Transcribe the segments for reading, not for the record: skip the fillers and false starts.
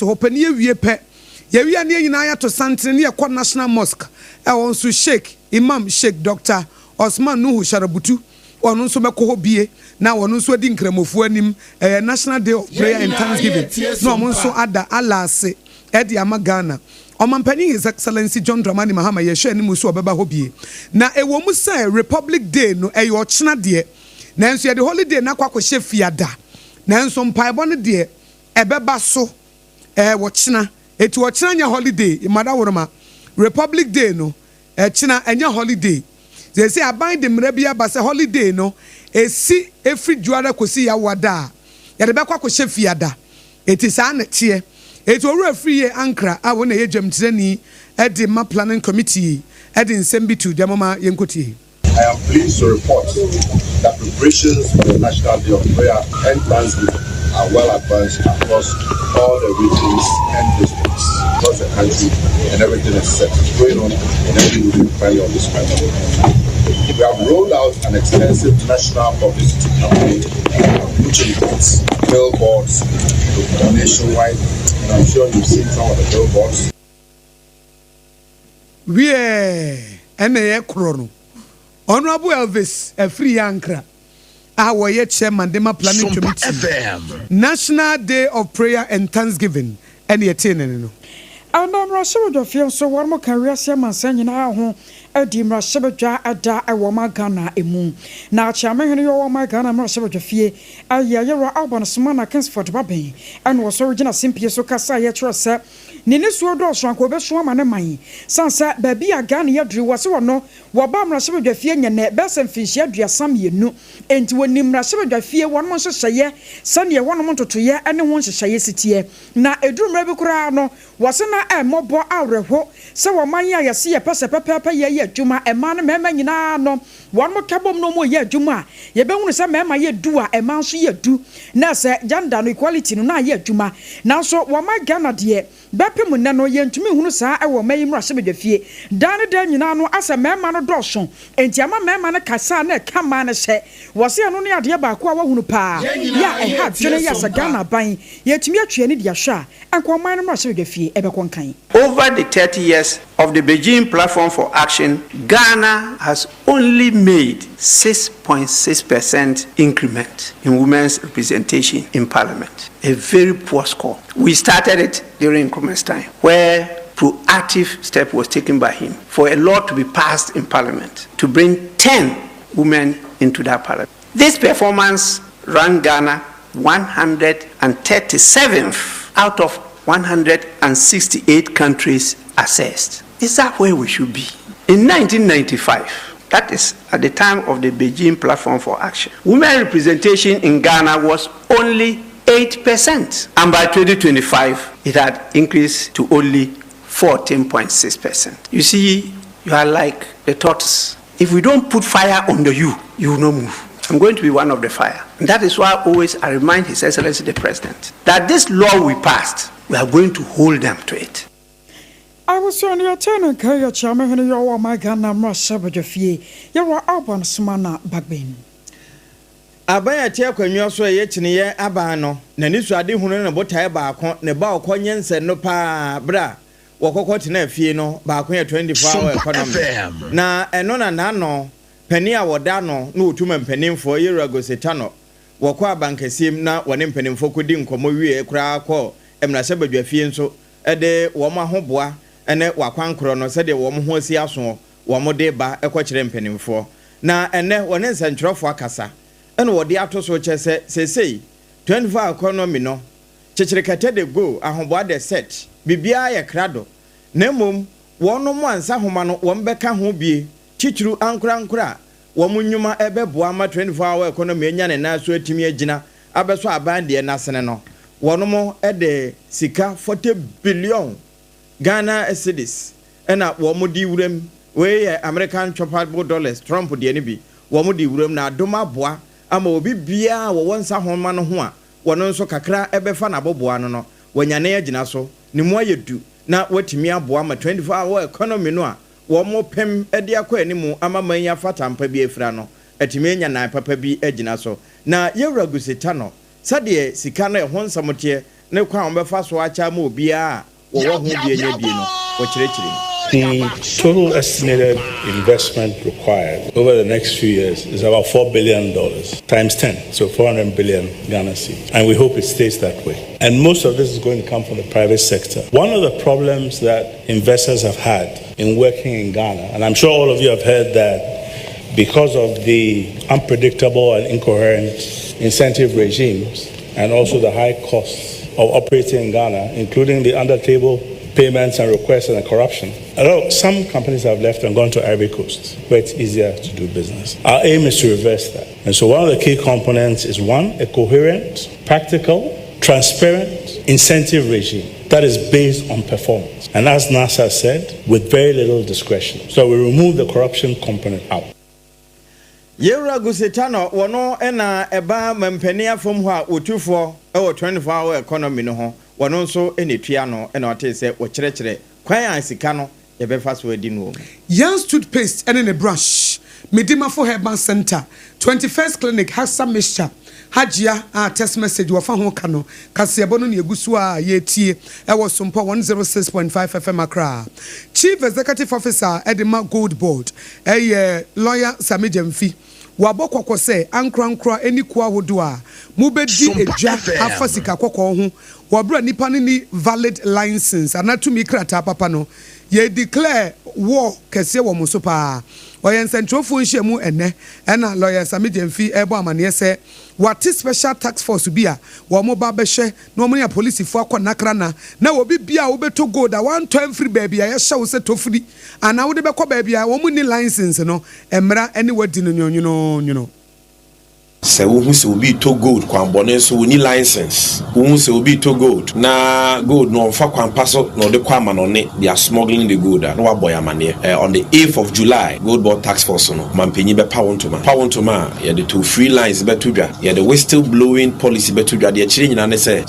to open ye pe. Ye we are near Unaya to Santin near Quad National Mosque. I want to Sheikh Imam Sheikh Dr. Osman Nuhu Sharabutu. Or no so bie now or no so din kremofuanim National Day of Prayer and Thanksgiving. No one so ada Allah se Edi Amagana. Omampani His Excellency John Dramani Mahama Yeshe ni musu obeba hobie. Na ewo mu say Republic Day no eyo china de. Nanso ye the holiday na kwa kwahye fiada. Nanso mpaebo ne de ebeba so wo china. Eti wo china nya holiday imada woroma. Republic Day no china enya holiday. They say aban de mrebia ba say holiday no esi every juara kosi ya wada ya de bekwa kwahye fiada. Eti sa na tie eti owura free ACCRA a wona ye dwamtirani e de ma planning committee e de nsem to demoma yenkotie. I am pleased to report that preparations for the National Day of Prayer and Thanksgiving are well advanced across all the regions and districts across the country, and everything is set. It's going on, and everything will be finally on this matter. We have rolled out an extensive national publicity campaign, which includes billboards nationwide, and I'm sure you've seen some of the billboards. Honorable Elvis, a free ACCRA. Our yet chairman, Dema Planning Committee. National Day of Prayer and Thanksgiving. And yet, and I'm Russell of Field, so one more career, Simon, sending our home. Edim Rashabja ada Awama Ghana emu. Na chairman yo my Ghana Rashabja fie. Ayera Alban Smana Kingsford Babe. And was original simply so kasa yetra. Nini suodo swanko be swama ne man. Sansa baby a Ghana yadru was no. Wabam Rashabja fie ne besen fish yadria sam yenu. Enti wonim Rashabja fie one month shaye. Sanya 1 month to ye and one shaye sitie. Na edrum rebi kura no. Wasana mobo awreho. Sa wamanya yasi pese pepe ye Juma a man mema no one more cabum no more ye Juma ye be wonu say mema ye do a man so ye do na say gender no equality no na ye Juma now so wo ma Ghana de bepem ne no ye ntumi hunu saa e wo mayi mra sebedwa fie dan nyina no asa mema no dɔso enti ama mema no kasa na ka ma ne hye wo se no ne ade ba ko a wo hunu pa ya e ha twene ya sa Ghana ban ye tumi atwe ne de ahwa anko man no mra sebedwa fie e be konkan. Over the 30 years of the Beijing Platform for Action, Ghana has only made 6.6% increment in women's representation in parliament. A very poor score. We started it during Nkrumah's time, where proactive step was taken by him for a law to be passed in parliament to bring 10 women into that parliament. This performance ran Ghana 137th out of 168 countries assessed. Is that where we should be? In 1995, that is at the time of the Beijing Platform for Action, women representation in Ghana was only 8%. And by 2025, it had increased to only 14.6%. You see, you are like the tortoise. If we don't put fire under you, you will not move. I'm going to be one of the fire. And that is why I remind His Excellency the President that this law we passed, we are going to hold them to it. I was on your turn and carry a chairman and your my Ghana Rashabja fie. You were Alban Smana Bagbin. Abaya tia kwanyo so ye chine ye abano na nisu ade hunu na botae baako ne ba okonye nse no pa bra wokokoti na fie no baako ye 24 hour economy na eno na nano pani a woda no na otuma mpanimfo ye Augustine no wokọ abankasim na wone mpanimfo kodi nkomo wie kura akọ emrase badwa fie nso ede wo ma hoboa ene wakwankro no se de wo ho asi aso wo mo de ba ekọkire mpanimfo na ene wone nsentwerofo akasa ene wo de atoso chese sesei 24 economy no chechirikete de go ahoboa de set bibia ye krado na mom wono mo ansa homa no wo mbeka ho bie chichiru ankura wo munyuma ebeboa ma 24 hour economy enya ne na so atimi agina abeso abande na sene no wono mo ede sika 40 billion Ghana cedis ena wo mo di wuram we American choppable dollars Trump de ne bi wo mo di wuram na adoma boa ama obi bia wo wonsa homa no ho a wono nso kakra ebefa na boboa no wanyane agina so ne mo ayedu na watimi aboa ma 24 hour economy no a wo mo pem ede akọ animu ama man ya fatampa bi efra no atimi enya na papa bi agina so na yewura gusita no sade sika na ho nsamote ne kwa on be fa so acha ma obia wo wo ho bia nya bi no wo kire The total estimated investment required over the next few years is about $4 billion times 10, so 400 billion Ghana cedis. And we hope it stays that way. And most of this is going to come from the private sector. One of the problems that investors have had in working in Ghana, and I'm sure all of you have heard that because of the unpredictable and incoherent incentive regimes and also the high costs of operating in Ghana, including the under-table payments and requests and the corruption. Some companies have left and gone to Ivory Coast, where it's easier to do business. Our aim is to reverse that. And so one of the key components is one, a coherent, practical, transparent incentive regime that is based on performance. And as NASA said, with very little discretion. So we remove the corruption component out. Yewra Gusetano wono ena eba mempenia from ho a otufo e 24-hour economy no ho wono nso enetua no ena ote se wo kyerɛkyerɛ kwan an sika no ye be fa so adi no Young toothpaste and in a brush Medima for Herbal Center 21st Clinic has some mixture Hajia test message wafa ho kano kasebono ne egusu a yetie e was SOMPA 106.5 FM Accra. Chief Executive Officer Edema Gold Board lawyer Sami Jemfi wabokoko se ankrankra eni kwa hodo a mubedi edwa afasika kokko ho wabra nipa ni valid license anatumi krata papa no ye declare war kese wo musopa oyen centrofo nhemu ene na lawyer Sami Jemfi ebo amane se what special task force bi a wo mo ba behwe no mo ya police fo akonakra na obi bia wo beto gold a 120 free baby a ye hye se tofuri ana wo de bekọ baby a wo mo ni license no emra ene wadi no nyuno se wo se obi to gold kwambone so wo ni license wo se obi to gold na gold no fa kwampaso no de kwama no ne they are smuggling the gold no wa boy amane on the 8th of July gold board tax force no mampanyi be pawontoma ye de to free lines be tudwa ye de whistle blowing policy be tudwa de chire nyina ne se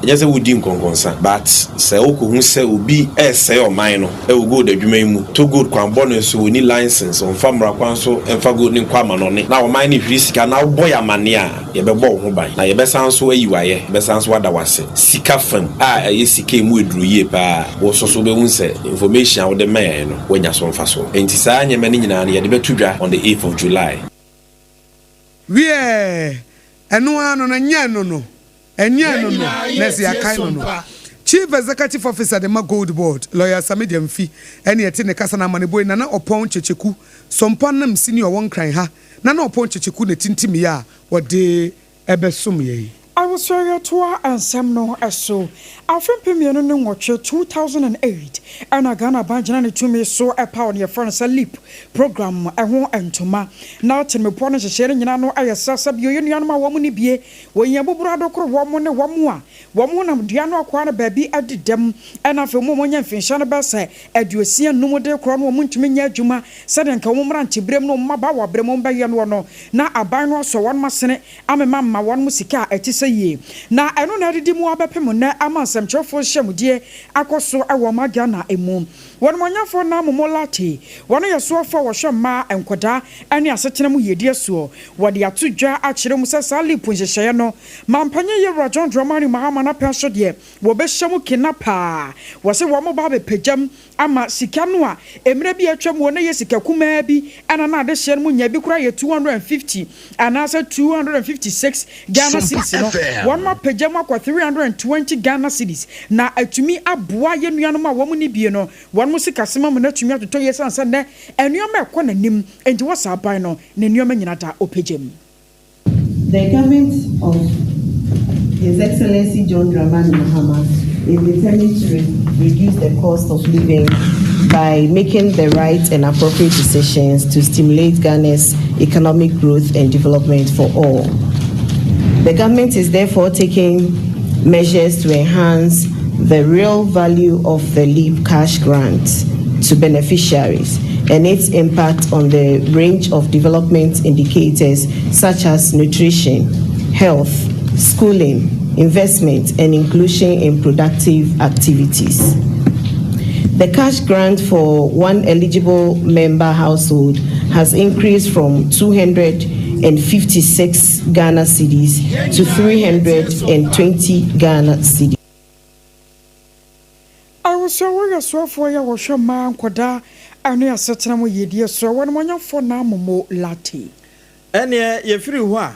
ye se wodi nkonkonsa but se okohu se obi se o man no e wo gold adwuma mu to gold kwambone so wo ni license on fa mra kwan so emfa gold ni kwama no ne na o man ni hwi sika na boy amania ye be bo ho ban na ye be sanso ayiwaye be sanso wada wase sika fam ye sika mu eduru ye pa wo so be hunse information wo de me no wanya so mfa so enti saa nyema ni nyina ye de betudwa on the 8th of July we eno ano na nya no nesi akai no Chief Executive Officer the Gold Board lawyer Sami Jemfi ene yete ne kasa na maneboy na opon checheku SOMPA nam senior won kran ha na opon checheku ne tintimi ya wode ebesum ye I was sorry to and some no so. I think Pimiano no watch 2008 and a Ghana Banjana to me so a pound your friends a leap program I won't entoma. Now tell me point sharing you know I sasab union ma woman be when you brother woman woman Diano Quana baby at them and I feel more than Finchana Bassa at you see no more de crown woman to me Juma said and Kamuran to Bremo Mabawa Bremon Bayano. Now a bino so one must send it. I'm a mamma one musika at ye. Na eno na didi mu abepem na amansem chefo hyemudie akoso ewo magana emu won monyafo na momolati won yeso fa wo hwema enkoda ene asetena mu yedie so wode atodwa akire mu sesa lipu nhyehyeye no mampanye ye John Dramani Mahama na penso de wo be hyemu kinapa wo se wo mo ba be pejam ama sika no a emre bi atwam wo na ye sika kuma bi ana na de hye mu nya bi kura ye 250 ana se 256 Ghana cedis no one ma pejama kwa 320 Ghana cedis na atumi aboa ye nuanom a wo mu ni bie no one mu sika sema mu na atumi atoto ye sansa ne enuoma ekọ nanim enti wo sa ban no ne nuoma nyina da opejam. The government of His Excellency John Dramani Mahama is determined to reduce the cost of living by making the right and appropriate decisions to stimulate Ghana's economic growth and development for all. The government is therefore taking measures to enhance the real value of the LEAP cash grant to beneficiaries and its impact on the range of development indicators such as nutrition, health, schooling, investment, and inclusion in productive activities. The cash grant for one eligible member household has increased from 256 Ghana cedis to 320 Ghana cedis. so we so for ya wo hwe ma nkoda anu ya setena mo yedie so won mo nyafo na momo lati ene ye firi ho a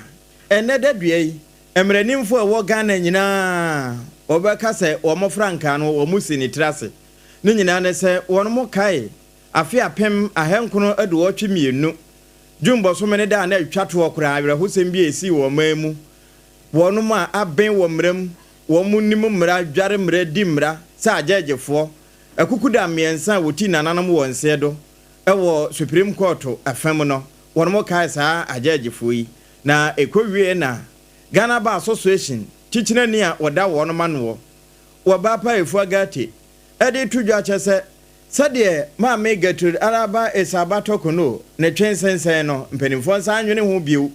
ene dadua yi emranimfo e wo Ghana nyina obeka se wo mo franka no wo musi ni trase ne nyina ne se won mo kai afi apem ahenkono adu otwe mienu jumbo so mene da na atwato okra awre hosem bi esi wo mamu won mo aben wo mram wo munim mra dware mra di mra sa agegyefo akuku da miensa woti nananom won sedo ewo Supreme Court afem no won mo kai sa agegyefo yi na ekowie na Ghana Bar Association tichina ni a woda won manwo wo ba pa efu agate ede tudwa chese sade ma megatur araba esabato kono ne twensensen no mpanimfo nsa anwene ho biu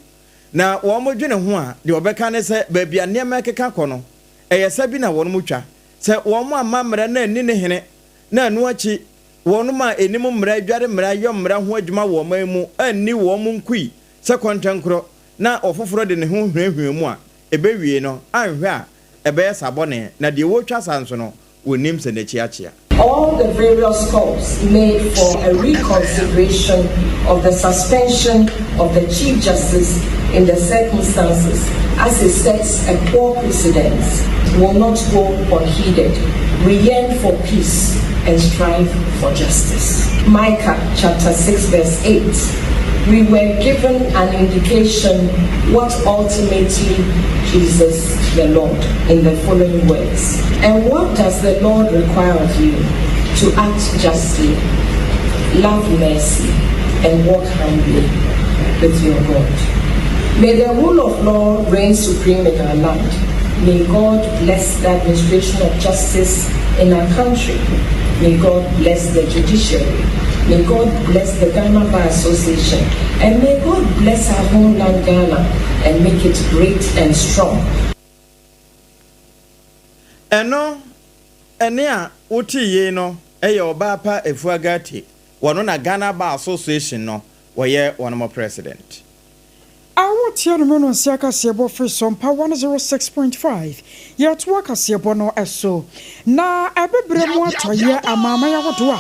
na wo mo dwene ho a de obeka ne se ba bia ne mekeka kono eyesa bi na won mo twa se wo mo amamra na ni ne hene na anu achi won ma enim mra dware mra yo mra ho adwuma wo mamu anni wo mo nkui se kontankro na ofoforo de ne ho hwehwemu a ebewie no anhwe a ebe sabone na de wo twa sanso no wonim se ne chiachia. All the various calls made for a reconsideration of the suspension of the Chief Justice in the circumstances as it sets a poor precedent will not go unheeded. We yearn for peace and strive for justice. Micah chapter 6 verse 8. We were given an indication what ultimately Jesus the Lord in the following words. And what does the Lord require of you? To act justly, love mercy, and walk humbly with your God. May the rule of law reign supreme in our land. May God bless the administration of justice in our country. May God bless the judiciary. May God bless the Ghana Bar Association. And may God bless our homeland Ghana and make it great and strong. Eno ene uti ye no eye oba pa efuagati wono na Ghana Bar Association no woye one more president. Awo tia no no siaka sebo free SOMPA 106.5 ye to aka sebo no eso na ebebre mu atoye amama ya wodo a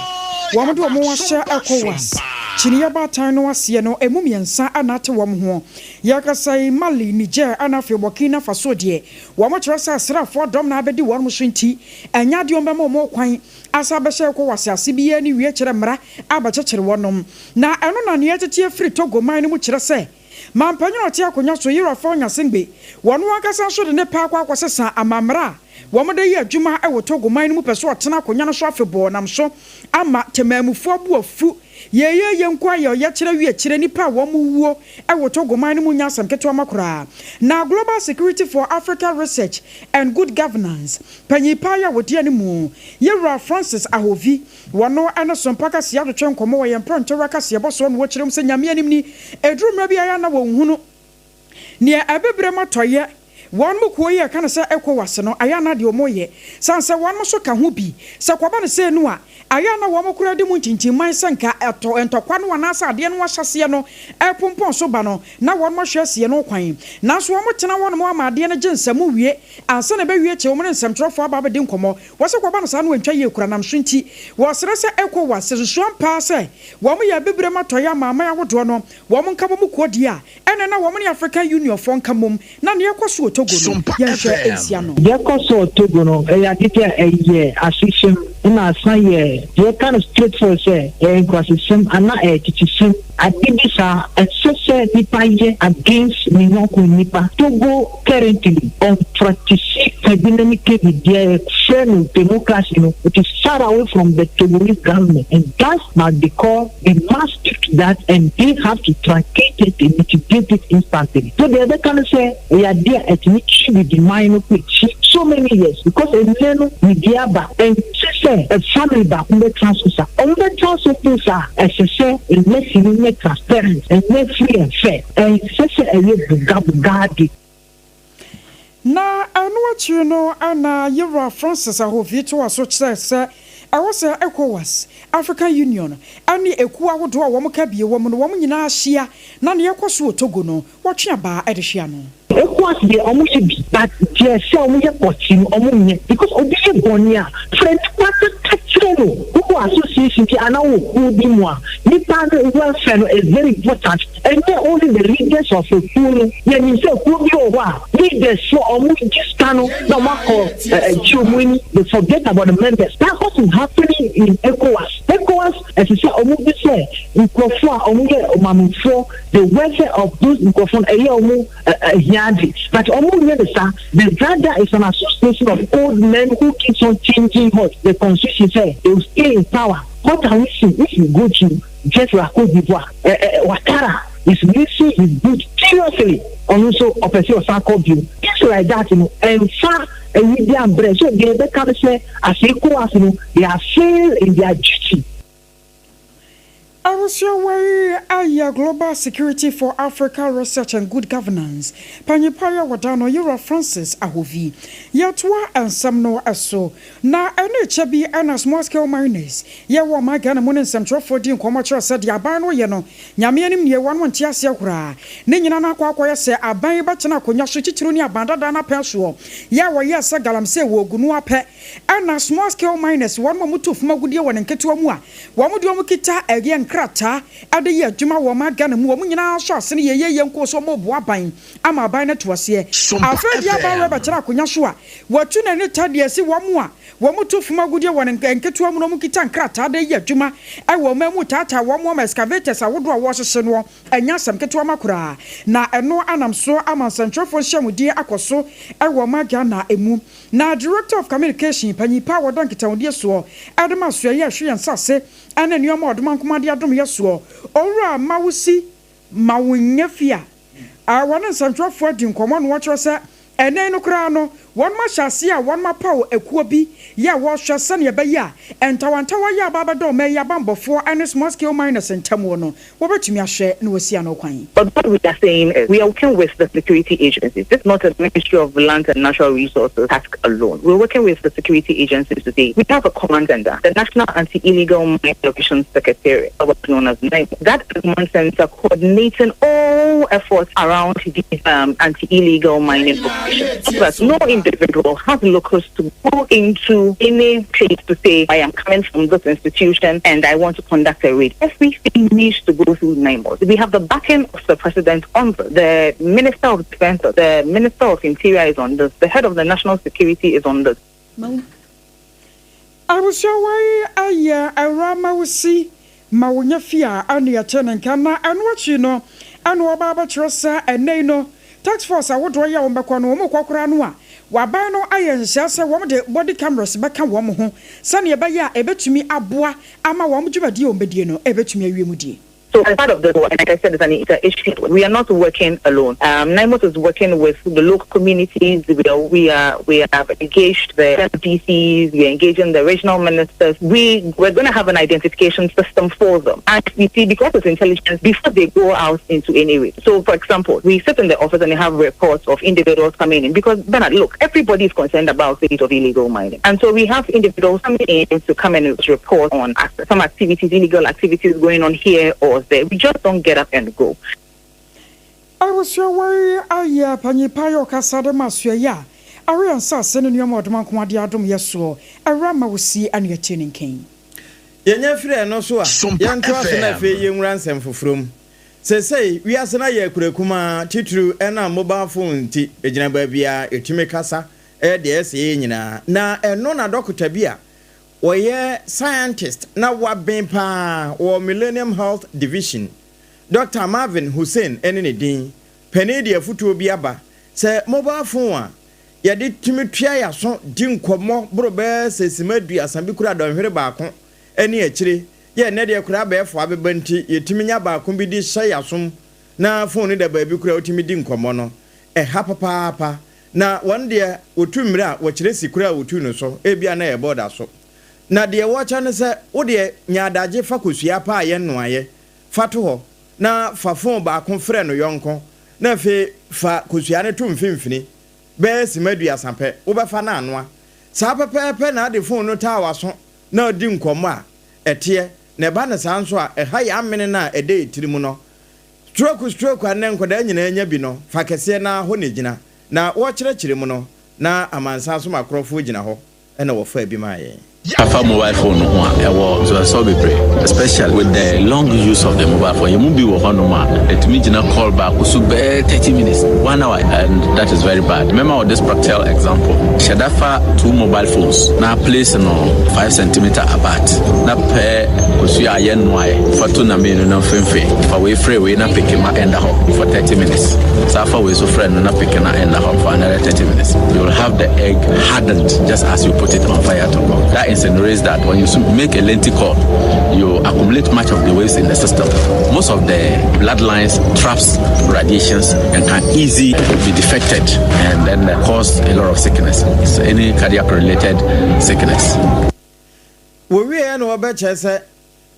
wamdo mo wahye ECOWAS chiniya batan no ase no emumiensa anate wom ho yakasai Mali Niger anafe Burkina Faso de wamo kyeresa asrafo dom na abedi won so nti anya de ombema mo kwan asa behye ECOWAS ase biye ni wie kyere mra abakyekere wonom na eno na ne yetete free Togo man no mu kyerese mampanyo ate akonya so yirafo nya sengbe wono akasa so de ne pa akwa akwosesa amamra wamo de ye adwuma e wo Togo man no mu peso otena akonya no so afebo nam so ama temamufo abu afu ye yenkwa ye kyere wie kyere nipa wo mu wuo e wo Togo man no mu nya asem keto amakora na Global Security for Africa Research and Good Governance panyipa ya wodi animu Yewra Francis Ahovi wono ene sompaka sia dwetwe nkomo wo ye mpronto raka sia boso no wo kyerem se nyame anim ni eduru mra bia ya na wo hunu ne abebre matoye won mu ko ye kan se ECOWAS no aya na de omoye sanse won mo so ka ho bi se kwaba ne se nu a aya na wo mo kura de mu chinchinman sanka entokwa no na asa de no wahyase no epompon so ba no na won mo hwase no kwan na so wo mo tena won mo amade ne gensam wie anse na be wie che wo mo nsem trofo aba be de nkomo wo se kwaba no sa no ntwa ye kura nam so nti wo sere se ECOWAS se so ampa se wo mo ya bebre matoya mama ya wodo no wo mo nka mo KODIE a ene na wo mo ne African Union fon kamom na ne yekoso SOMPA FM. Yakoso Togo no eyadite eye asisem na saye ye kind of straightforward say kwasisem ana titisem adibisa sese nipa ye against minoko nipa Togo currently on practicing dynamic media sharing democracy no it is far away from the Togolese government and that must be called they must stick to that and they have to truncate it and mitigate it instantly. So the other can say we are there at which we demand so many years because a little media back and say a family back on the transfer on the transfer as I say it makes you make transparent and make free and fair and say a little guard na anu achi no ana Yewra Francis Ahovi to aso say I was ECOWAS African Union ani eku awodo a wo ka bie wo no wo nyina ahia na ne yekoso Togo no wo twa ba edehia no ECOWAS de almost be but yes almost possible because obey bonia friend what who association and now who be more. Nipa welfare is very important. And not only the leaders of the pool, then you say who you are. Leaders for just cannot no matter they forget about the members. That's what is happening in ECOWAS. ECOWAS, as you say, Omu say, the welfare of those microphone but the Dada is an association of old men who keeps on changing what the constitution says. They will stay in power. What can we see if you go to get Cote Ouattara is missing his boot seriously, and also opposite of Sanko view. Things like that, and far and with their bread. So they can say, as equals, they are failed in their duty. I was your way, Global Security for Africa Research and Good Governance. Panyipaya Wadano, Euro Francis Ahovi. Yatwa and Samno Aso. Na any chabi and small scale miners. Yawa Magana Moon Central 14 Comatra said Yabano Yano. Yamianim ye 1 Tias Yakura. Ninana Quaquaya say Abay Batana Konyashi Trunia Bandana Persuo. Yawa Yasa Galam se wo Gunua Pe. And small scale miners, one Mamutuf Magudia and Ketuamua. Wamudumukita again. Krata ade ye adwuma wo magana mu wo nyina so asene ye yenko so mo boa ban ama ban na toase afedi aba we ba kira akonya so a watu na ne tade asi wo mu a wo mutofu magudie wo nketo mu no mu kita krata ade ye adwuma e wo mamu tata wo mo excavators awodo a wo hyehye no anya sam keto makura na eno anamso amansantrofo hyamudie akoso e wo magana emu na director of communication panyipa wo don kitawudie so adema so ye hwe nsase ana nioma odoma nkomade adom yeso owura mawusi mawunyafia wana nsantrofo adi nkomo no wo se enen no kra no won ma hyase a won ma pawo ekuo bi ya wo hwese ne be ya entawantawa ya baba do me ya bambofo and small scale miners ntamo no wo betumi ahwe na wasi no kwan. But what we are saying is we are working with the security agencies. This is not a Ministry of Land and Natural Resources task alone. We're working with the security agencies today. We have a command center, the National Anti-Illegal Mine Operations Secretariat, what's known as NIME. That command center coordinating all efforts around these anti-illegal mining operations. But no individual has locals to go into any place to say, I am coming from this institution and I want to conduct a raid. Everything needs to go through NIME. We have the backing of the president on this. The Minister of Defense, the Minister of Interior is on this. The head of the National Security is on this. I was your way, I rama will see Mawunyafia and the attendant camera and what you know, and Wababa Trosa and Nano. Tax force I would roya on Bakwano Mokranua. Wabano iron sasa woman de body cameras back and woman home. Sunny Baya, a bet to me abua, ama wamudio mediano, a bet to me remudi. So as part of the work, like I said, it's an issue. We are not working alone. NIMOS is working with the local communities. We have engaged the MPCs. We are engaging the regional ministers. We're going to have an identification system for them. And we see, because it's intelligence, before they go out into any raid. So, for example, we sit in the office and we have reports of individuals coming in. Because, Bernard, look, everybody is concerned about the rate of illegal mining. And so we have individuals coming in to come and report on some activities, illegal activities going on here or there. We just don't get up and go. I was your way, Panipayo Casada Masuya. Arian Sass and your modern Quadiadum Yeso. A rama will see and your tuning king. Yenafre no so a yan trust na fe yen ransom fofrom. Say we are sana ye kurekuma titru na mobile phone ti ejina ba bia etime kasa e de ese nyina na eno na doctor bia Oye scientist na waben pa or Millennium Health Division. Dr. Marvin Hussein ene din Penedia futu biaba se mobile phone ya de tumi tua ya so di nkomo brobe se simadu asambi kura don hwere baako ene akire ye ne de kura ba efo abebanti yetimi nya baako bi di hye yasom na phone da ba bi kura otimi di nkomo no ha papa na one de otumire a wo kire sikura otu no so ebia na ye border so na de wacha ne se wo de nyaadaje fa kosua pa aye noaye fa to ho na fa phone ba ko frɛ no yonko na fe fa kosua ne to mfimfini be simadu asampe wo be fa na anoa sa pepepe na de phone no ta waso na odi nkomo a ɛteɛ na ba ne sa nso a ɛha ya amene na ɛde etirimu no stroke anen koda nyina nya bi no fa kese na ho ne gina na wo kyerɛkyerɛ mu no na amansa so makrofo gina ho ɛna wo fa bi maaye Afa mobile phone so be pray, especially with the long use of the mobile phone. You must be working on man. It means you call back 30 minutes, 1 hour, and that is very bad. Remember this practical example. Shadafa 2 mobile phones. Now place 5 centimeter apart. Now pair kusuya yenwai for 2 na menu na femfe. For we free we na pick ma end up for 30 minutes. So after we so friend na pick na end up for another 30 minutes. You will have the egg hardened just as you put it on fire to go. That insinuates that when you make a lengthy call, you accumulate much of the waste in the system. Most of the bloodlines traps radiations and can easily be defected and then cause a lot of sickness. It's any cardiac related sickness. We no beche say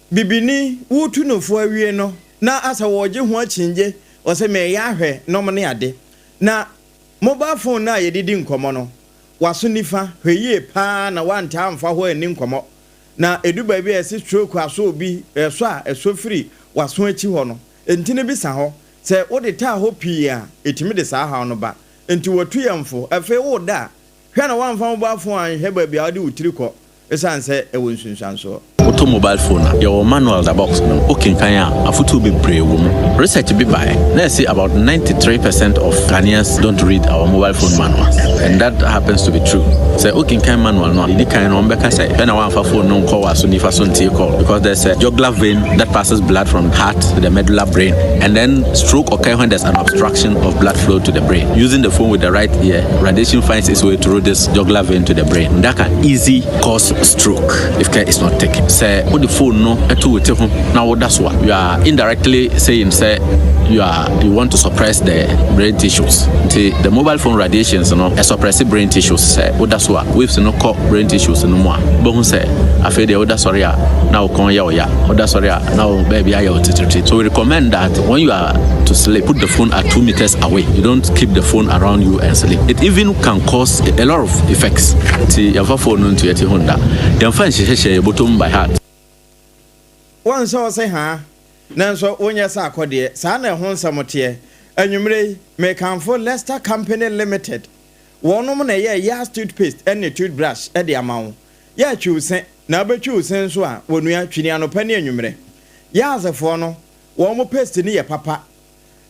bibini wutu no fo awie no na asa woje ho achinje o se me ya hwe no mne ade na mobile phone na yedidi nkomo no waso nifa hweye pa na wanta amfa ho ani nkomo na eduba bi ese stroke aso obi eso a eso free waso achi ho no entine bi sa ho se wo de ta ho pii a etimi de sa ha no ba enti watu yamfo afi wo da hwe na wamfa mobile phone an hwe ba bia de utiri ko esan se e won sunsan so auto mobile phone your manual the box no okay kan ya afutu be brave wo research be by let's say about 93% of Ghanaians don't read our mobile phone manuals and that happens to be true say okay kan manual no the kind no be ka say when one phone no call was ni fason tie call because there's a jugular vein that passes blood from heart to the medulla brain and then stroke occurs when there's an obstruction of blood flow to the brain using the phone with the right ear radiation finds its way through this jugular vein to the brain and that can easily cause stroke if care is not taken. Say with the phone no eto with home now that's what you are indirectly saying say you want to suppress the brain tissues. The mobile phone radiations suppress brain tissues say that's what waves no call brain tissues no more but who say after the other sorry now come ya other sorry now baby so we recommend that when you are to sleep put the phone at 2 meters away. You don't keep the phone around you and sleep. It even can cause a lot of effects. Your phone into your Honda. Your phone she bottom by heart. One so say ha nanso wonya sa akode sa na ho nsamote anwumre make am for Leicester Company Limited wonom na ya toothpaste and toothbrush e de amawo ya twiusen na abatwiusen so a wonua twini anopa ne anwumre ya azefo no wo mo paste ni ye papa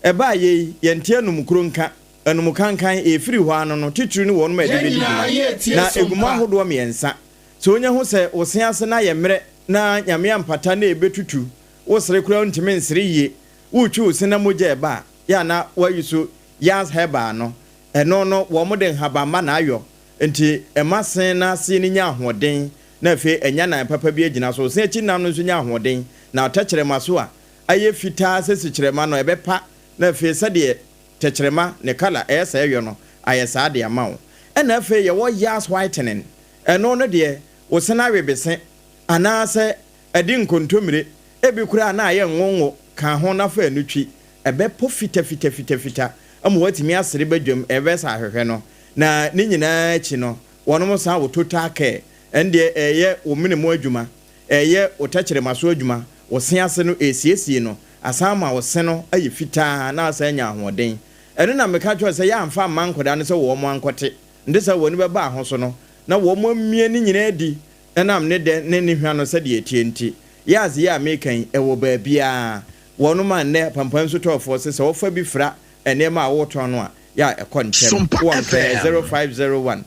e ba ye yentie numkronka enumkankan e free ho ano no titiri ni wonom e de bedi na eguma hodo miensa so wonya ho se osiase na ye mre na nyame ampata na ebetutu wo sere kura ntime nsere ye wo twu sina moja eba ya na wayuso yas heba no eno no wo mo de haba ma na ayo enti emasen na se ni nya ahoden na afi enya na papa bi agina so se chi nam no so nya ahoden na takirema so a aye fita se sikirema no ebepa na afi se de takirema ne kala esa eyo no aye sa de amawo ena afi ye wo yas whitening eno no de wo sena webese anase edi nkontomire ebi kura na aye nwonwo ka ho na fa anutwi ebe po fita amu watimi asere badwam ebe sa ahwehwe no na ni nyina chi no wonom sa wo total care ende eye wo minimo adwuma eye wo takire maso adwuma wo se ase no esiesie no asama wo se no aye fita na asa nya ahoden eno na meka twa se ya amfa mankoda ne se wo mo ankote ndesa woni be ba ho so no na wo mo mie ni nyina adi enam ne de ne hwa no se de etienti yazi ya mekan ewo ba bia wono man ne pampam so tofo se wo fa bi fra ene ma wo to no a ya ekontem 0501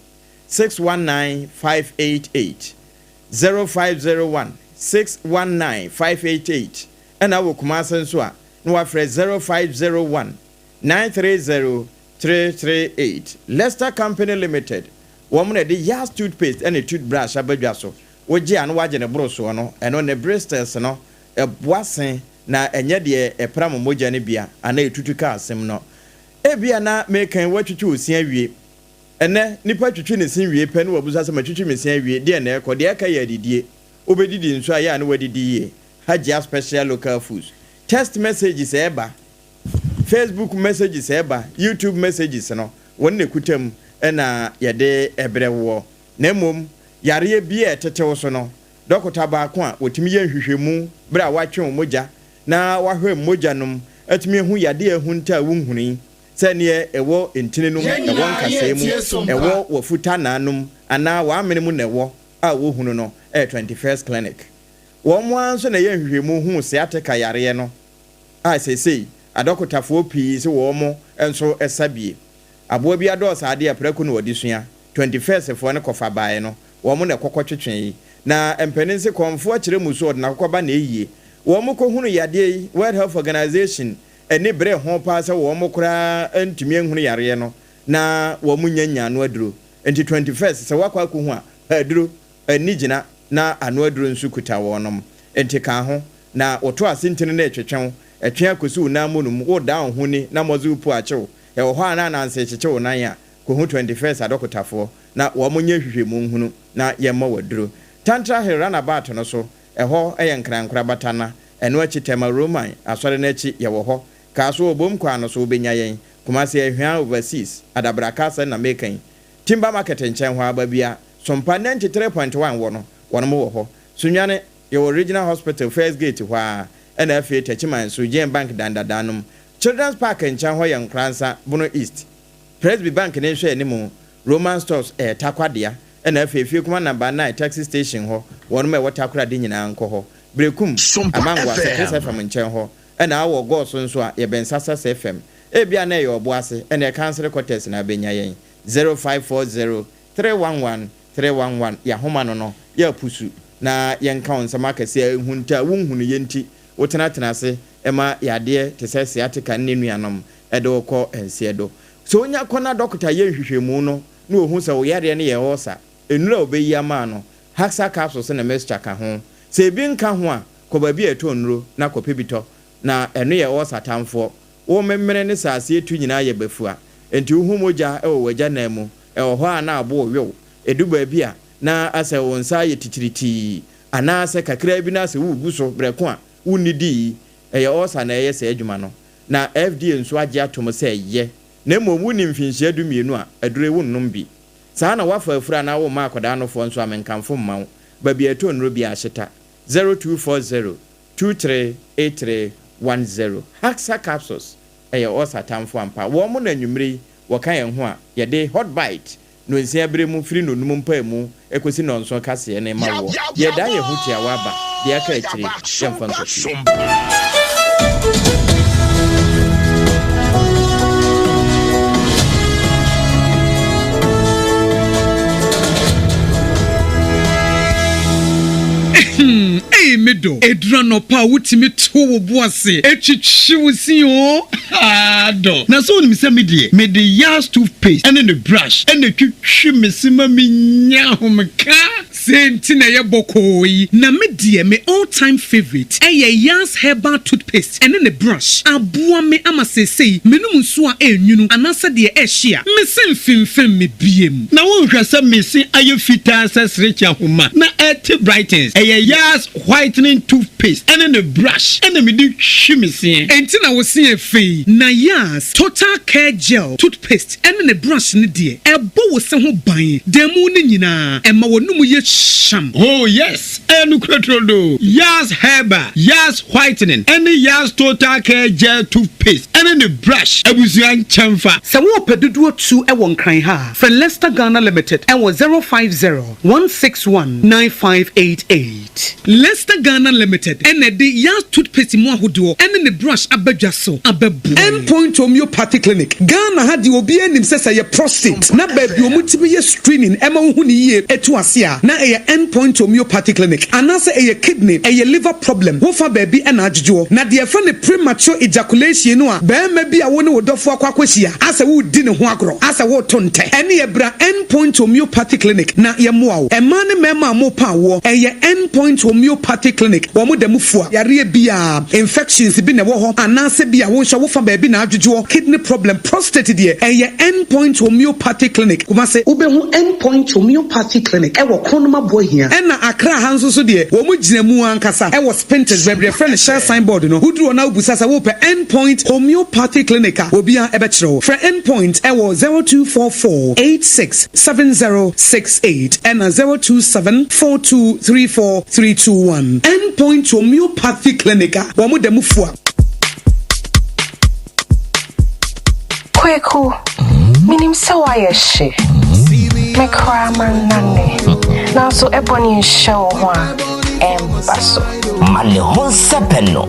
619 588 0501 619 588 ena wo kuma senso a no wa fra 0501 930 338 Leicester Company Limited woman de yas toothpaste and a toothbrush abadwaso woji anu waje ne broso no eno ne bristles no eboasen na enye de epram moja ne bia ana etutuka asem no ebia na mekan watwitwi osia wie ene nipa twitwi ne sin wie pe ne wabusa se matwitwi mesia wie de na ekode aka ya didie obedidi nso aya na wadidi ye Hajia special local foods text messages eba Facebook messages eba YouTube messages no wonne kutam ena yade ebrewo na mom yare bia tetewo so no dokota ba ko a wotimi ye hwehwemu bra watwe moja na wahwe moja num atimi hu yade ehunta wunhuni sene ewo entine num ewo nkasemu ewo wafuta nanum ana wa amene mu newo a wo hunu no 21st clinic wo mo anso na ye hwehwemu hu sciatica yare no a sesei adokotafo pii se wo mo enso esabie abo bi ados ade apraku no wodi sua 21st fo ne kofa bae no wo mo na kokotwetwen na empeninse konfo akire muso na kokoba na eyie wo mo ko hunu yade World Health Organization eni bre ho pa se wo mo kura antumi hunu yare no na wo mo nyanya no aduro enti 21st se wakwa ko hu a aduro ani gina na anu aduro nsu kuta wonom enti ka ho na oto asintene na etwetwen etwe akosu na monum wo da ho ni na mozu pu achew e wo ho ana na nse chechew nan ya ko hu 21st adokotafo na wo mo nya hwehwemu hunu na ye ma waduro tantra herana bat no so ho eyenkrankra batana eno achi tema roman asore na achi ye wo ho ka so obom kwa no so obenya yen kuma se ehwan overseas adabrakasa na mekan timba market nchen ho ababia SOMPA 93.1 wono mo wo ho sunwane your original hospital first gate hwa NFA Techiman so Gen Bank dandadanum Children's Park nchen ho yen kransa Bono East Presby Bank ne hwe animu Roman Stores takwadea NFA fie kuma number 9 taxi station ho wono me watakura de nyina nko ho brekum amangwa se FM nchen ho na awo go so nso a ye bensasa FM ebia na ye oboase na cancel quarters na benya yen 0540 311 ya homa no ya pusu na yenka onsama kase ehunta wonhunu yenti wotenatena ase ema yade tesese atika nnenuanom ede okọ ensiedo so onya kona doctor ye hwehwemu no na ohun se wo yare ne ye hosa enura obeyi ama no ACCRA capsules na mescha ka ho se bi nka ho a ko ba bi etonuro na ko pebito na eno ye hosa tamfo wo memmere ne saase etu nyina ye bafua enti hu moja e wo waja na mu e ho a na abo wo eduba bia na ase wonsa ye titiriti ana ase kakra bi na ase wugu so breko a unidi eye osa na eye se adwuma no na FDA nso age atom se ye na momu ni mfinhia dumienu a adure wonnum bi saa na wafa afura na wo ma akoda no fo nso amenkamfo mma ba bi eto nro bi ahyeta 0240 238310 ACCRA capsules eye osa tamfo ampa wo mo na nwumre wo kan ye ho a ye de hot bite no nsia bere mu firi no num pa mu ekosi no nso kase ne ma wo ye da ye hutia waba de aka akiri yemfa nso Medo edrano pa wutimi to wo boase etwitwiwusi o ado na so nim se mede yas toothpaste ene ne brush ene twitwi mesima menya homka senti na ye bokoyi na me all time favorite yas herbal toothpaste ene ne brush aboa me amasesei menum nso a enwunu anasa de ehia mesen finfem me biem na wo hwese mesi ayefita sesrecha homa na eti brightens yas whitening toothpaste and a brush and a midi shimisi entina wo se efe na yas total care gel toothpaste and a brush ne de ebo wo se ho ban demu ne nyina ema wonum ye sham oh yes enu kretrodo yas herbal yas whitening and yas total care gel toothpaste and a brush abusuan chamfa se wo pedudu tu e won kran ha for Leicester Ghana Limited and was 050-161-9588 Leicester Ghana Limited and the yas toothpaste mo ahodo and the brush abadwa so ababu Endpoint Homeopathy Clinic Ghana had the obi enim sesa ye prostate na baby omutimi ye screening ema hu ni ye etu ase a na ye Endpoint Homeopathy Clinic anase ye kidney ye liver problem wo fa baby na adwo na de fa ne premature ejaculation no a ba ma bi a wo ne wodofo akwakwahia ase wo di ne ho agro ase wo tonte ene ye bra Endpoint Homeopathy Clinic na ye moa wo ema ne mema mo pa wo ye Endpoint Homeopathy Clinic wo mo demu fua yare bia infections bi ne wo ho anase bia wo hwa wo fa baby na adwo kidney problem prostate de ye Endpoint Homeopathy Clinic kuma se ubehu Endpoint Homeopathy Clinic e wo kronoma boy hia e na Accra hanso so de wo mo gina mu ankasa e wo Spinters baby friend share signboard no hudru na ubusasa wo pe Endpoint Homeopathy Clinic a obia e be kire for Endpoint e wo 0244867068 and 0274234321 Endpoint Homeopathy Clinic wo mo demu fua Kweku, minim sawa yeshe. Me cry man nane. Now so ebony show Embasso. Manihon Sepeno.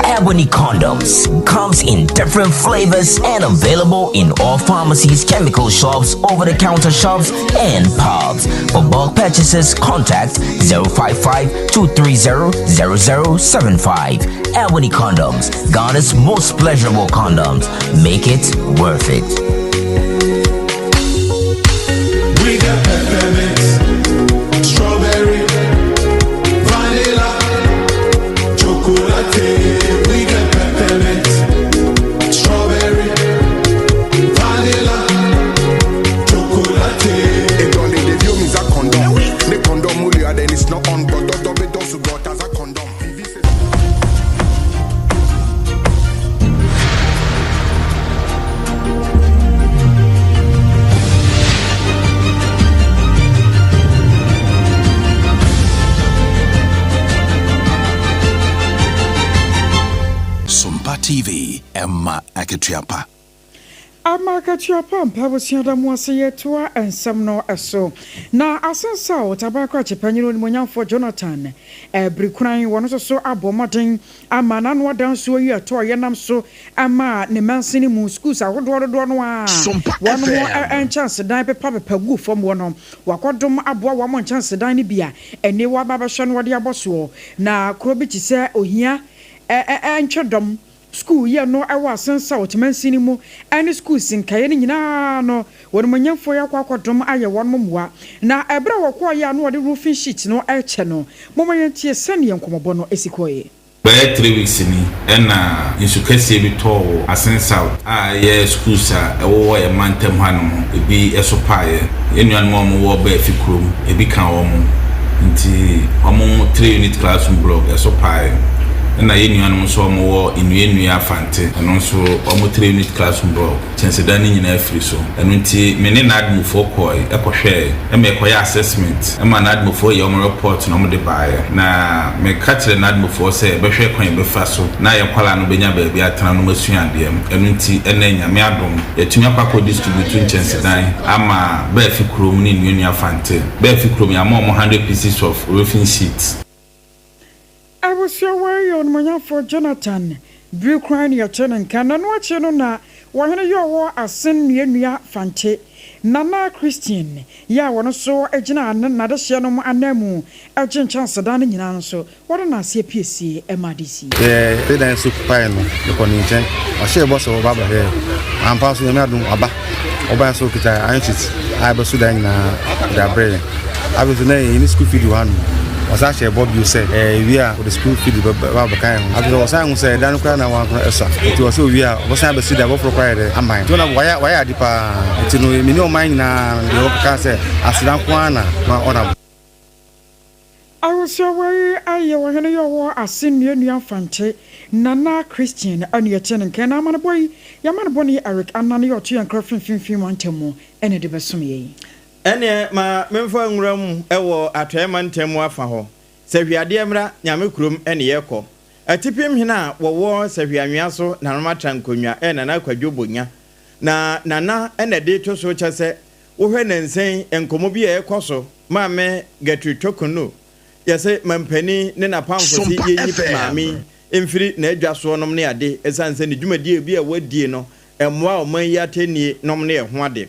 Ebony condoms comes in different flavors and available in all pharmacies, chemical shops, over-the-counter shops, and pubs. For bulk purchases, contact 055-230-0075. Ebony condoms, Ghana's most pleasurable condoms. Make it worth it. We got peppermint, strawberry, vanilla, chocolate. We got peppermint, strawberry, vanilla, chocolate. It only the view means a condom. The condom mulia then it's not on, but double does got as a condom. SOMPA TV, Emma Akituapa. Amakatuapa mpabusia da muase yetua ensem no eso na asensa o tabakwa chepanyiro ni monyamfo Jonathan brikuran wono so abomoden ama nanu adanso yi ato yenam so ama ne mansini mu schools ahodo no a wono mo chance dan pepa gu fom wono wakodom aboa wo mo chance dan ne bia ene wa babahwe no wode aboso na krobi ti se ohia entwedom school ye no ewa sensa otimansini mu any school sinkaye ni nyina no wonmanyamfo yakwakodom aye wonmmoa na ebra wokọ ya no de roofing sheet no eche no momayentie sane yankomobo no esikoye by 3 weeks ni na insukasi bi to asensa ye schools a wo ye mantem hanom ebi esopaye enuan mo wo ba fikrom ebi kan wo mo nti omo 3 unit classroom block esopaye na yenuanu so mo inu afante eno so omo 3 unit classroom bro chense dan nyina afiri so eno nti mene na admufo koi ekohwe me ekoya assessment ma na admufo ye omo report no mo de bae na me katre na admufo se behwe kwan be fa so na ye kwala no benya ba bi atana no masuande eno nti ena nyame adom yetumi akwa distribute chense dan ama ba fi krom ni inu afante ba fi krom ya mo 100 pieces of roofing sheets. I was your way on my for Jonathan. Brew crying your turn and can and watch you na. Why you war a sin near Fante. Nana Christian. Ya one so a jina and another shanum and nemu. A gen chance of dining in answer. What an ACPC MRDC. They dance super fine. The contingent. I share boss of Baba here. I'm passing a madam Abba. Oba so kita anchit. I was Sudan the brain. I was in school feed one. Was actually Bob you said we are the school feed Baba kind. I was saying say dan kwa na wan esa. It was so we are was able to see that what required am I. Don't know why the pa it no me no mind na the can say asidan kwa na ona. I was your way I when you war a senior new Fante Nana Christian and your ten and can man boy Yaman Bonnie Eric and none your two and crossing film one temo and a debasumi. Ene ma memfa nwram ewo atoeman temu afa ho sehwiade emra nyame krom ene yekọ atipim hina wo sehwianwea so na nomatra nkonwa ene na kwadwobonya na nana ene de to so chese wo hwe nansen enkomo bi ekoso ma me gatu tokuno yese mampani ne na pamfo si yenyi maami emfiri na adwaso nom ne ade esanse ne dwumadi bi a wadie no emwa o man ya tenie nom ne ho ade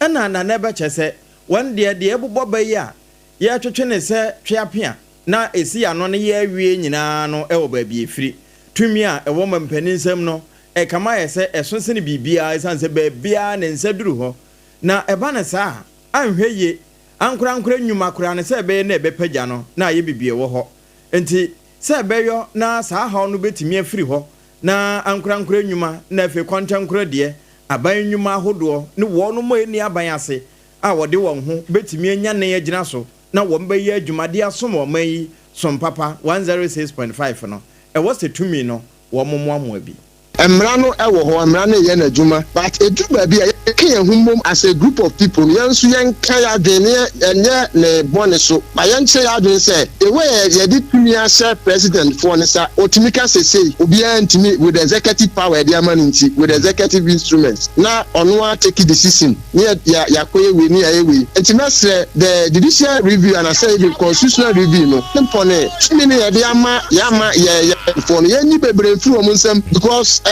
ena na nebe chese wan de ebubo bayi a ye twetwe ne se tweapia na esi ano ne ye awie nyina no ewo ba bi efiri tumi a ewo mampani nsam no kama yese esonse ne bibia esanse ba bia ne nsaduru ho na eba ne sa anhweye ankura nyuma kura ne se be na ebepagya no na ye bibie wo ho enti se beyo na sa ha no betimi afiri ho na ankura nyuma na afi kwantankura de aban nyuma ahodo ne wo no mo eni aban ase a wode won ho betimi anya ne agina so na wo mba yi adwumade asom o mai SOMPA 106.5 no e wo se tumi no wo momoamoa bi emrano ewo ho emrano ye na dwuma but edu ba bia ye kan humom as a group of people yensu yen kan ya dwene enye ne bone so ba yen che ya dwen say the way ye di tumi ase president for nsa otimika say obi antimi with executive power dia maninti with executive instruments na ono take decision ya koye we ni ya we intimate the judicial review and I say the constitutional review no mpone chimini ya dia ma ya for no ye bebre through omunsem because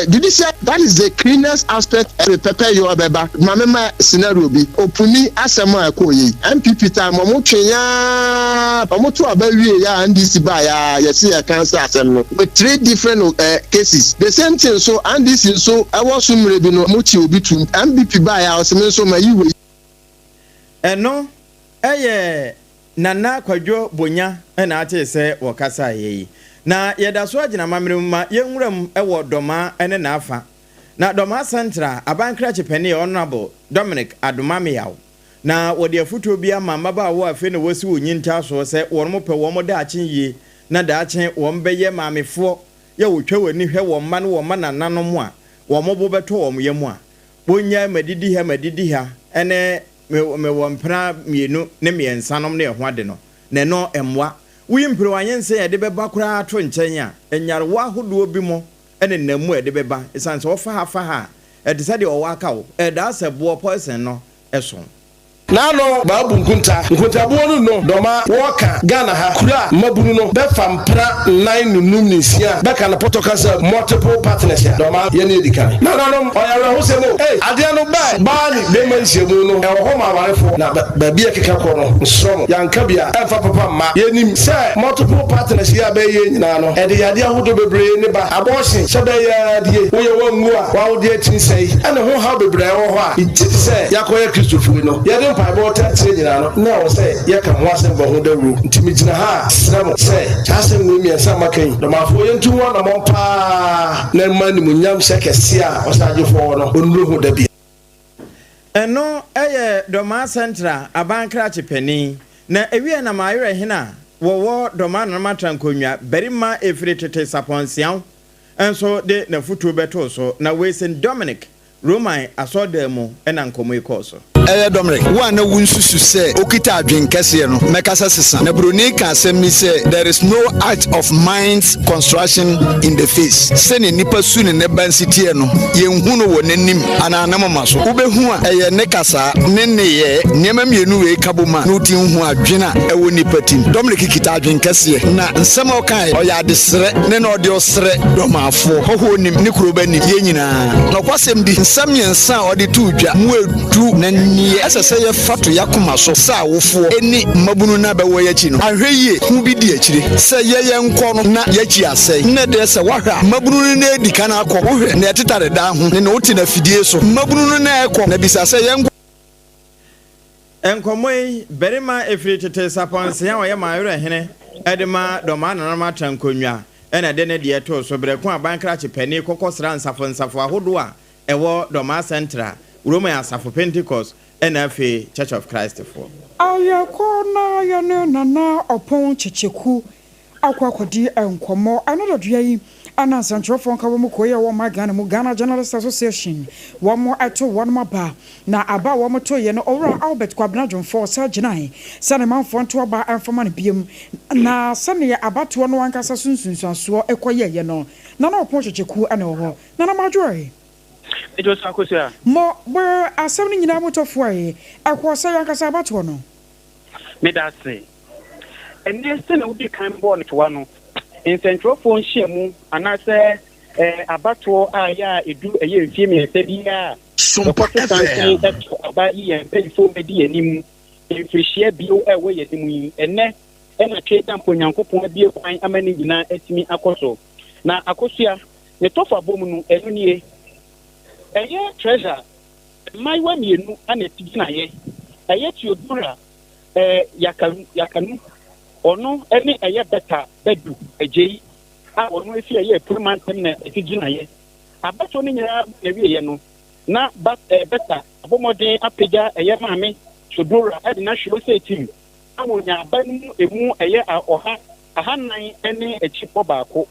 judicial that is the cleanest aspect of prepare your beba mamema scenario bi opuni asema akoyi MPP time mo twenya pamoto abawie ya NDC ba ya see ya cancer asem no with 3 different cases the same thing so NDC so I was sumre bi no mo chi obi tum MPP ba ya oseme so ma yiwe eno nana kwadwo bonya na ate se wokasa yeyi na yeda so agina mamre ma yenwuram ewo doma ene na afa na doma central abankra chepeni honorable Dominic Adomamiyaw na wode afuto bia mama ba wo afi na wasi wonyinta so se wormo pe wo mo da achen yi na da achen wo mbeye mamefo ye wotwa wani hwe wo ma no wo ma nananom a wo mo bo beto wo yemu a bonya madidi ha ene me wo mpra mienu ne miensanom ne ho ade no ne no emwa wimpre wanyense ye de beba kura ato nchen a enyare wa hodo bi mo ene namu e de beba esanse wo fa ha e de sade o wa ka wo e da asebo poison no eso Nano babu nkunta buonu no doma woka Ghana ha kura mabunu no befa mpra 9 nunum nisia beka na potokasa multiple partners ya doma yene edika no oyare ho semo ade no ba ni be mansiemu no e ho ma warefo na ba bia keka ko no nsom yanka bia emfa papa ma yenim se multiple partners ya be ye nyina no e de yade ahodo bebre ne ba abortion se be ya die wo ye wangu a wa wo de tin sei ene ho ha bebre wo ho a iti se yakoye Christopher no yade about no say ya kan wase ba ho dawo ntimi gina ha sram say chasem no mi ansa makan no ma fo yentu wa na mompa na mani munyam sekese a osajefo no onuro ho da bi eno doma central abankra chepeni na ewie na mayere hina wo doma na matrankonwa berima efiri tete saponsian enso de na futu beto so na wesen Dominic Roman asodemu ena nkomo ikoso Dominic one wunsusu say okita adwen kese no mekasa sesa na broni ka asemi say there is no act of minds construction in the face say ne nipa su ne bansiti no yenhu no wonanim ananam maso ubehu a ne kasa ne ye niam mienu we kaboma no tin hu adwena ewo nipa tim Dominic kita adwen kese na nsem o kan o ya de sere ne no de osere domafo hoho nim ne kurobani ye nyina no kwasem di nsem yensa o de tuudwa mu edu na ni esese ye fato yakoma so sa wofo eni mabunu na be wo yachi no ahweye hu bi di akire se ye nko no na yachi asai ne de se wahwa mabunu na edika na akọ wohwe na etetare da ho ne oti na fidie so mabunu na ekọ na bisa se ye enkomoi berima efiri tete sapanse ya ye mayore hene edema doma na ma trankonwa ena de ne de to so breko abankra chepeni kokosra nsafo ahodo a ewo doma central Roman Asafo Pentecost NFA Church of Christ for ayakona yane nana opon checheku akwakodi enkomo anododua yi anansantrofo nka wo mokoye wo magana mu Ghana Journalists Association wo mo ato wo no ba na aba wo mo to ye no owura Albert Kwabena Jonfo sa ginai sane manfo nto aba enfoma ne biem na sane ya abato no wankasa sunsunsuaso ekoye ye no nana opon checheku ane ho nana majori Ejo AKOSUA mo bo asem ni nyina motofo yi akwosa yankasa abato no me da se enese na udi kan bo ne to no in central phone shemu anase abato aya edu eye mfie me se bia SOMPA aba yi fo medi anim infrihia bio ewe yedim yi ene na tweda mponyankopon bie kwan amani nyina atimi akoso na AKOSUA ne tofa bomu no enu nie eye treasure maiwa mienu ana tigina ye eye tiodura yakanu ono ene eye beta bedu ejei a ono efi eye prumantem na tigina ye abato ni nyira ewie ye no na beta abomode apega eye maame tiodura ade na hwe ose tim amonya abanu emu eye oha ahanan ene echipo baako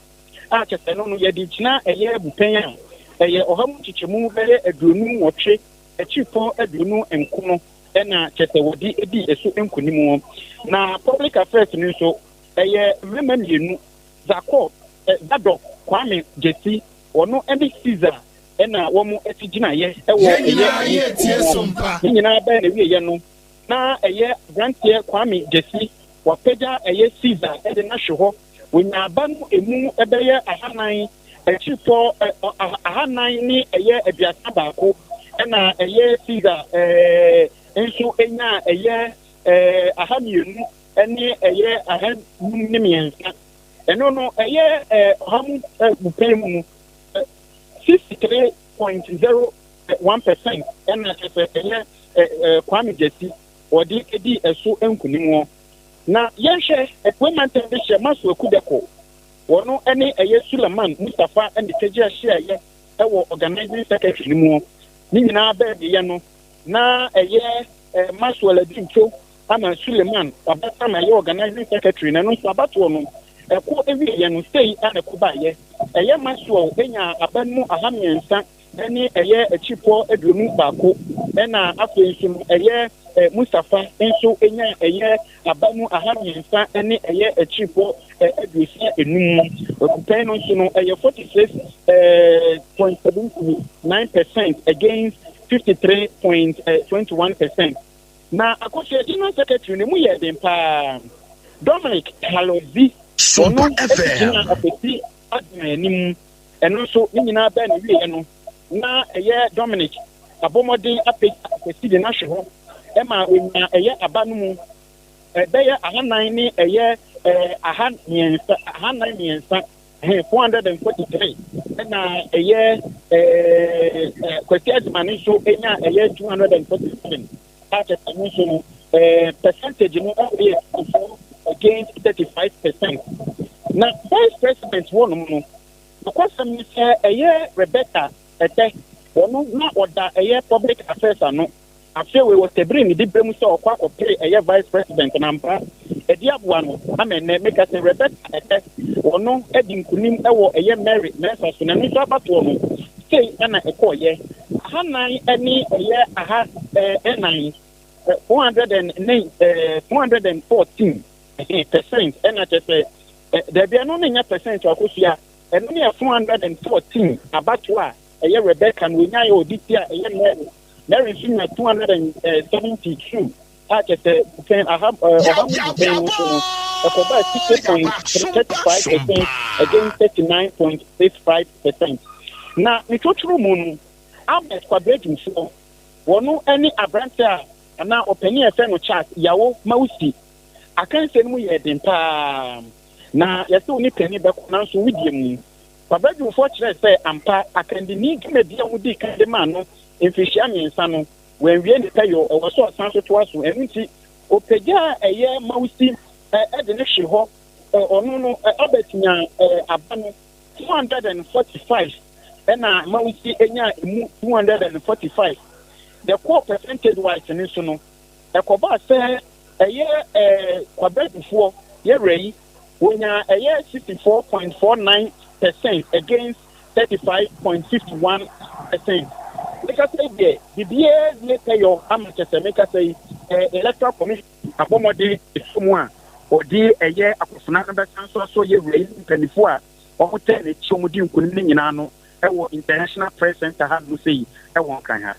a kyerɛ no no yɛde gyina ɛyɛ bupen a ɛyɛ ɔhamu kyekyɛmu bɛyɛ aduonu wɔtwe akyipɔ aduonu nkono ɛna kyerɛ wɔde edi ɛso nkonimu na public affairs no nso ɛyɛ mmarima mmienu Zako Dado Kwame Jesi ono ɛne Caesar ɛna wɔn ɛti gyina yɛ ɛwɔ ɛyɛ tie sompa nyinaa bɛyɛ na wie yɛ no na ɛyɛ brantie Kwame Jesi wapagya ɛyɛ Caesar ɛde na hwe hɔ wonyaba no emu ɛbɛyɛ ahanan ɛkyipɔ ahanan ne ɛyɛ aduasa baako ɛna ɛyɛ Caesar nso enya ɛyɛ ahamienu ɛne ɛyɛ ahanum ne mmiɛnsa ɛno no ɛyɛ ɔhamu bupen mu 63.01% ɛna kyerɛ ɛyɛ Kwame Jesi wɔde edi ɛso nkunimu na yɛhwɛ ɛkwemantam bi hyɛ maso akudeko wɔno ɛne ɛyɛ Suleiman Mustafa ɛne kegye ahyia yɛ ɛwɔ organizing secretary no mu ne nyinaa bɛɛ de yɛ no na ɛyɛ maso aladincho ama Suleiman abata na ɛyɛ organizing secretary na no nso abato no ɛko ewie yɛ no sei ana ɛko ba yɛ ɛyɛ maso enya aban mu ahamiensa ɛne ɛyɛ akyipɔ aduonu baako ɛna afei nso ɛyɛ Mustafa nso enya ɛyɛ abamu ahamiensa ɛne ɛyɛ akyipɔ aduosia enum okupan no nso no ɛyɛ 46.79% against 53.21%. na AKOSUA general secretary ne mu yɛ den paa Dominic Halozi SOMPA FM apeti admenim ɛno nso ne nyinaa bɛɛ ne wie no na ɛyɛ Dominic abɔmɔden apeti de na hwe hɔ ɛma onya ɛyɛ aba no mu ɛbɛyɛ ahanan ne ɛyɛ ahanan mmiɛnsa 443 ɛna ɛyɛ kwasi adman nso enya ɛyɛ 247 so percentage no is against 35%. Now, vice president one no, because some say Rebecca ete one na order public affairs no. After we was to bring the bremu so kwa ko play vice president nampa e di aboa no amen make us Rebecca ete one edi nkunim ewo Mary nesa so na nso abato no say na ekoye hanan ani aha enan 414% and I just say there be no nya percent AKOSUA and only 414 about what a Rebecca and we nya odithia Mary 272 I just say I have 6.35% against 39.65%. Now the total moon I'm quadrating so one any abranta na opani efe no chat yawo mausi akanse mu ye den pa na yese oni pani be ko na so widie mu babadu fo kire se ampa akandi ni gime bia mu di kan de ma no emfihia miensa no wenwie ne tayo e wo so san so to aso enunti opagya eye mausi e de ne hwe ho onu no abetinya abano 245 na mausi enya emu 245 the core percentage wise in so no ekoba say kwabedufo ye rei wonya 64.49% against 35.51%. Because say the BA later your amateur make say electoral commission abomode somua odi akofuna na be so ye rei penifo a o tell the chomudi nkunni nyina no ewo international press center ha no say ewo kan ha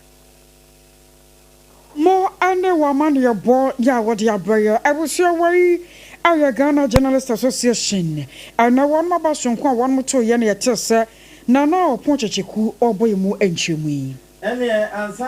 More ane woman your boy ya what ya brother I will share way our Ghana Journalist Association and now one more son one more to yen ya tell na na ponchechiku oboy mu enchemu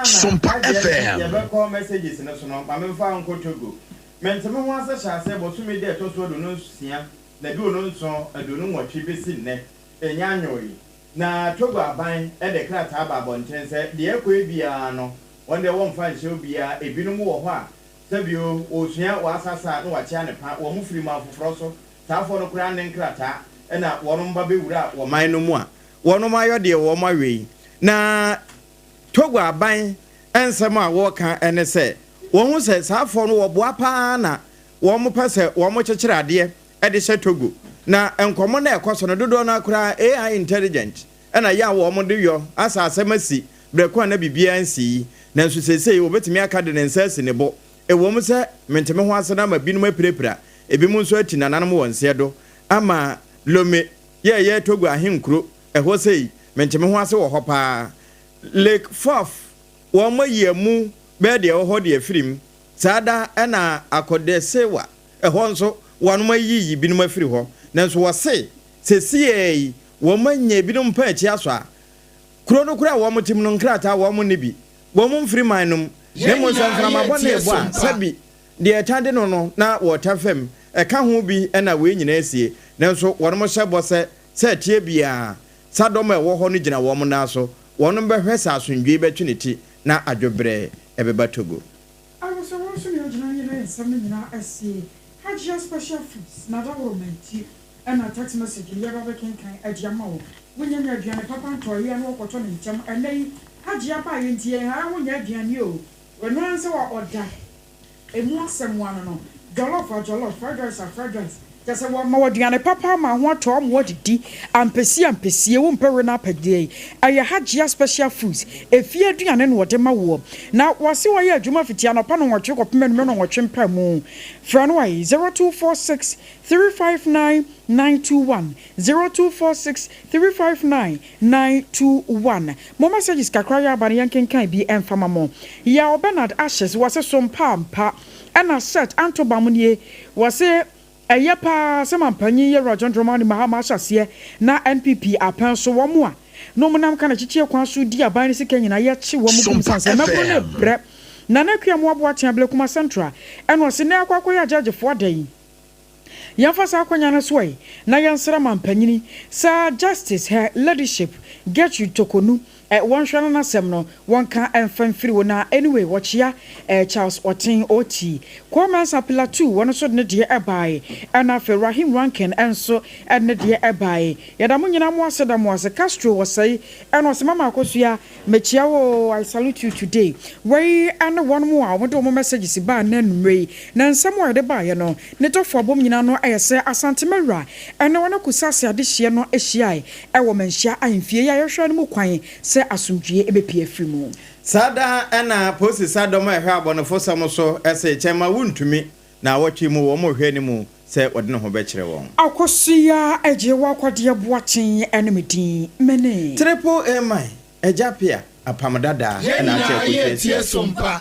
SOMPA FM ya be call messages na so no ma me fa nko togo menteme ho asa sha se bo tumi de to so do no sia na bi ono nso adonu nwotwe besi ne enya anyoyi na togo aban e de krata aba bonten se de ekwe bia no wonde won fan show bia ebinum wo ho a sabio osua wasasa na wacha ne pa wo mu firi ma foforo so taafo no kura ne nkrata e na wonom ba bewura wo man no mu a wonom ayode wo mawe na togo aban ensem a wo kan ene se wo hu se saafo no wo boa pa na wo mu pese wo mu kyekere ade e de hye togo na enkomo na ekoso no dodo na akura AI intelligent na ya wo mo de yo asa asemasi breko na bibia nsi na nso sesei obetimi aka de nsasi ne bo ewo mu se menteme ho asena ma binum apirepira ebi mu nso ati nananum wonse do ama lome ye togu ahenkuro eho sei menteme ho ase wo hopa lake fof wo mo yemu be de ho de afirim sada na akodesewa eho nso wanum ayi binum afiri ho nanso wo se sesei wo manye binum pa achi aso a kuro no kura wo mo tim no nkrata wo mo ne bi wo mo mfiri manum na mo sanfra mabone ebo a sabi de etade no na water fam eka ho bi na we nyina asie nanso wo mo hyebo se tie bia sadom e wo ho no gina wo mo na so wo no behwe sa asundwe betwiniti na adwobre ebeba togo awoso wo so ne gina nyina ensam nyina asie hajia special foods na da wo menti and text message you ever can adiama when you are aduane papa ntoye na wokoto ne nkyem enai hajia ba yentie ha wonya aduane o wonu anse wa oda emu asem wano no jollof fried rice just say one more aduane papa ma ho to mo didi ampesi wo mpere na apade aye hajia special foods efie aduane no wode ma wo na wase wo ye adwuma fitia no pa no wotwe kopem no wotwe mpa mu fra no 0246 359 921 0246 359 921 mo messages kakra ya ba yankenkan bi emfama mo ya Bernard Ashes wase sompa mpa ana set antobamunie wase Ayapa semampanyi ye Roger Dramani Mahama Shasie na NPP apan so wo mo a no munam kana chichie kwan so di aban se kanyina ye chi wo mu sanse na ko ne bre na na kwa mo abo atia ble kuma central eno se na akwa ya judge for day yamfasa akwanya na so na yansra mampanyini sa justice her leadership get you tokonu one shana na sem no one kan enfamfiri wona anyway watchia Charles Otin Oti Kwame Sapila 2 one so ne de ebai na fe Rahim Rankin enso ne de ebai yada mo nyina mo aseda mo ase Castro wasai eno se mama akosua mechia wo I salute you today we and one more wo do mo messages ba na numre na nsam wo de ba ye no ne to fo bom nyina no ayese asante mawra ene wona kusase ade hie no ehia wo manhia ahemfie ya yehwe no mu kwan se asumdue ebepie afrimu sada na posi sadom ehwe abonofo sam so ese chema wuntumi na wotwe mu wo mo hwe ni mu se wode ne ho be kire won AKOSUA AGYEIWAA kwade boachen enemedin mene triple AMI ejapia APAM DADAA na ache ko SOMPA